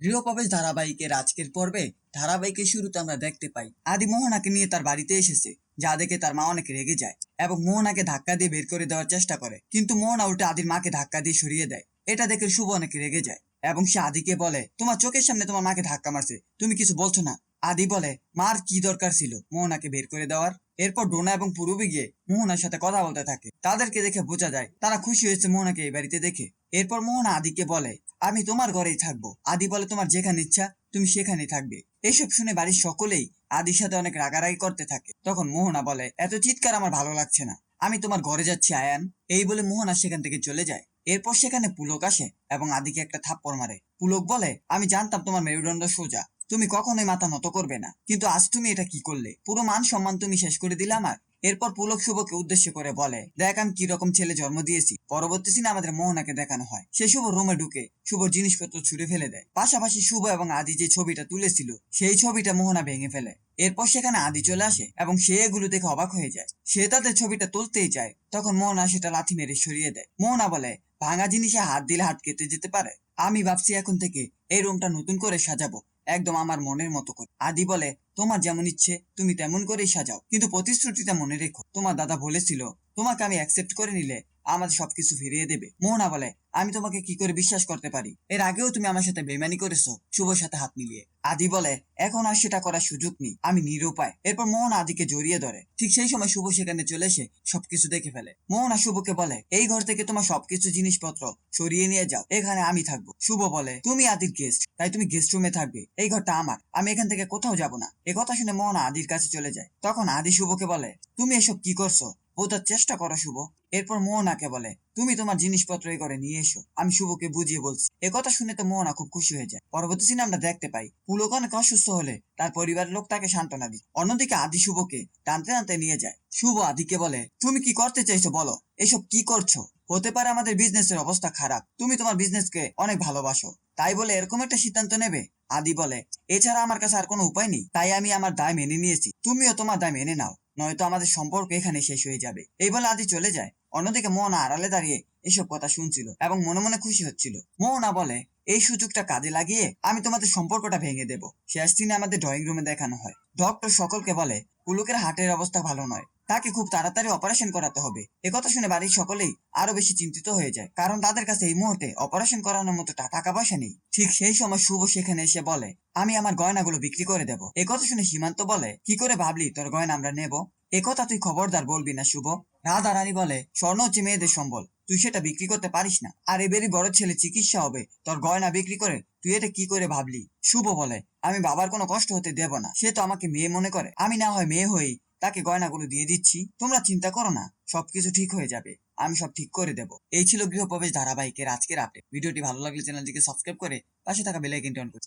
গৃহপ্রবেশ ধারাবাহিকের আজকের পর্বে ধারাবাহিকের শুরুতে আমরা দেখতে পাই আদি মোহনাকে নিয়ে তার বাড়িতে এসেছে, যা দেখে তার মা অনেক রেগে যায় এবং মোহনাকে ধাক্কা দিয়ে বের করে দেওয়ার চেষ্টা করে, কিন্তু মোহনা উল্টে আদির মাকে ধাক্কা দিয়ে সরিয়ে দেয়। এটা দেখে শুভ অনেক রেগে যায় এবং সে আদিকে বলে, তোমার চোখের সামনে তোমার মাকে ধাক্কা মারছে, তুমি কিছু বলছো না। আদি বলে, মার কি দরকার ছিল মোহনাকে বের করে দেওয়ার। এরপর ডোনা এবং পুরবী গিয়ে মোহনার সাথে কথা বলতে থাকে। তাদেরকে দেখে বোঝা যায় তারা খুশি হয়েছে মোহনাকে এই বাড়িতে দেখে। এরপর মোহনা আদিকে বলে, আমি তোমার ঘরেই থাকবো। আদি বলে, তোমার যেখানে ইচ্ছা তুমি সেখানেই থাকবে। এসব শুনে বাড়ির সকলেই আদির সাথে অনেক রাগারাগি করতে থাকে। তখন মোহনা বলে, এত চিৎকার আমার ভালো লাগছে না, আমি তোমার ঘরে যাচ্ছি আয়ান। এই বলে মোহনা সেখান থেকে চলে যায়। এরপর সেখানে পুলক আসে এবং আদিকে একটা থাপ্পড় মারে। পুলক বলে, আমি জানতাম তোমার মেরুদণ্ড সোজা, তুমি কখনোই মাথা নত করবে না, কিন্তু আজ তুমি এটা কি করলে? পুরো মান সম্মান তুমি শেষ করে দিলে আমার। এরপর পুলক শুভকে উদ্দেশ্য করে বলে, দেখ আমি কিরকম ছেলে জন্ম দিয়েছি। পরবর্তী সিনে আমাদের মোহনাকে দেখানো হয় সে শুভ রুমে ঢুকে শুভর জিনিসপত্র ছুঁড়ে ফেলে দেয়। পাশাপাশি শুভ এবং আদি যে ছবিটা তুলেছিল সেই ছবিটা মোহনা ভেঙে ফেলে। এরপর সেখানে আদি চলে আসে এবং সে এগুলো দেখে অবাক হয়ে যায়। সে তাদের ছবিটা তুলতেই চায়, তখন মোহনা সেটা লাথি মেরে সরিয়ে দেয়। মোহনা বলে, ভাঙা জিনিসে হাত দিলে হাত কেটে যেতে পারে। আমি ভাবছি এখন থেকে এই রুমটা নতুন করে সাজাবো, একদম আমার মনের মতো করে। আদি বলে, তোমার যেমন ইচ্ছে তুমি তেমন করেই সাজাও, কিন্তু প্রতিশ্রুতিটা মনে রেখো। তোমার দাদা বলেছিল তোমাকে আমি অ্যাকসেপ্ট করে নিলে আমাদের সবকিছু ফিরিয়ে দেবে। মোহনা বলে, আমি তোমাকে কি করে বিশ্বাস করতে পারি? এর আগেও তুমি আমার সাথে বেইমানি করেছো শুভর সাথে হাত মিলিয়ে। আদি বলে, এখন আর সেটা করার সুযোগ নেই, আমি নিরুপায়। এরপর মোহনা আদিকে জড়িয়ে ধরে। ঠিক সেই সময় শুভ সেখানে চলে এসে সবকিছু দেখে ফেলে। মোহনা শুভকে বলে, এই ঘর থেকে তোমার সবকিছু জিনিসপত্র সরিয়ে নিয়ে যাও, এখানে আমি থাকবো। শুভ বলে, তুমি আদির গেস্ট, তাই তুমি গেস্ট রুমে থাকবে, এই ঘরটা আমার, আমি এখান থেকে কোথাও যাব না। এ কথা শুনে মোহনা আদির কাছে চলে যায়। তখন আদি শুভকে বলে, তুমি এসব কি করছো? বোঝার চেষ্টা করো শুভ। এরপর মোহনাকে বলে, তুমি তোমার জিনিসপত্র এই করে নিয়ে এসো, আমি শুভকে বুঝিয়ে বলছি। এ কথা শুনে তো মোহনা খুব খুশি হয়ে যায়। পরবর্তী সিনে আমরা দেখতে পাই পুলক অনেক অসুস্থ হলে তার পরিবারের লোক তাকে সান্ত্বনা দিচ্ছে। অন্যদিকে আদি শুভকে টানতে টানতে নিয়ে যায়। শুভ আদিকে বলে, তুমি কি করতে চাইছো বলো, এসব কি করছো? হতে পারে আমাদের বিজনেসের অবস্থা খারাপ, তুমি তোমার বিজনেসকে অনেক ভালোবাসো, তাই বলে এরকম একটা সিদ্ধান্ত নেবে? আদি বলে, এছাড়া আমার কাছে আর কোনো উপায় নেই, তাই আমি আমার দায় মেনে নিয়েছি, তুমিও তোমার দায় মেনে নাও, নয়তো আমাদের সম্পর্ক এখানে শেষ হয়ে যাবে। এই বলে আদি চলে যায়। অন্যদিকে মোহনা আড়ালে দাঁড়িয়ে এসব কথা শুনছিল এবং মনে মনে খুশি হচ্ছিল। মোহনা বলে, এই সুযোগটা কাজে লাগিয়ে আমি তোমাদের সম্পর্কটা ভেঙে দেব। শেষ দিনে আমাদের ড্রয়িং রুমে দেখানো হয় ডক্টর সকলকে বলে পুলকের হার্টের অবস্থা ভালো নয়, তাকে খুব তাড়াতাড়ি অপারেশন করাতে হবে। একথা শুনে বাড়ির সকলেই আরো বেশি চিন্তিত হয়ে যায়, কারণ তাদের কাছে এই মুহূর্তে অপারেশন করানোর মতো টাকা পয়সা নেই। ঠিক সেই সময় শুভ সেখানে এসে বলে, আমি আমার গয়নাগুলো বিক্রি করে দেব। একথা শুনে সীমান্ত বলে, কি করে ভাবলি তোর গয়না আমরা নেব? একথা তুই খবরদার বলবি না শুভ। রাধা রানী বলে, স্বর্ণ হচ্ছে মেয়েদের সম্বল, তুই সেটা বিক্রি করতে পারিস না। আর এবারই বড় ছেলে চিকিৎসা হবে, তোর গয়না বিক্রি করে তুই এটা কি করে ভাবলি? শুভ বলে, আমি বাবার কোনো কষ্ট হতে দেব না, সে তো আমাকে মেয়ে মনে করে, আমি না হয় মেয়ে হয়েই তাকে গয়নাগুলো দিয়ে দিচ্ছি। তোমরা চিন্তা করো না, সবকিছু ঠিক হয়ে যাবে, আমি সব ঠিক করে দেব। এই ছিল গৃহপ্রবেশ ধারাবাহিকের আজকের আপডেট। ভিডিওটি ভালো লাগলে চ্যানেলটিকে সাবস্ক্রাইব করে পাশে থাকা বেল আইকনটি অন করুন।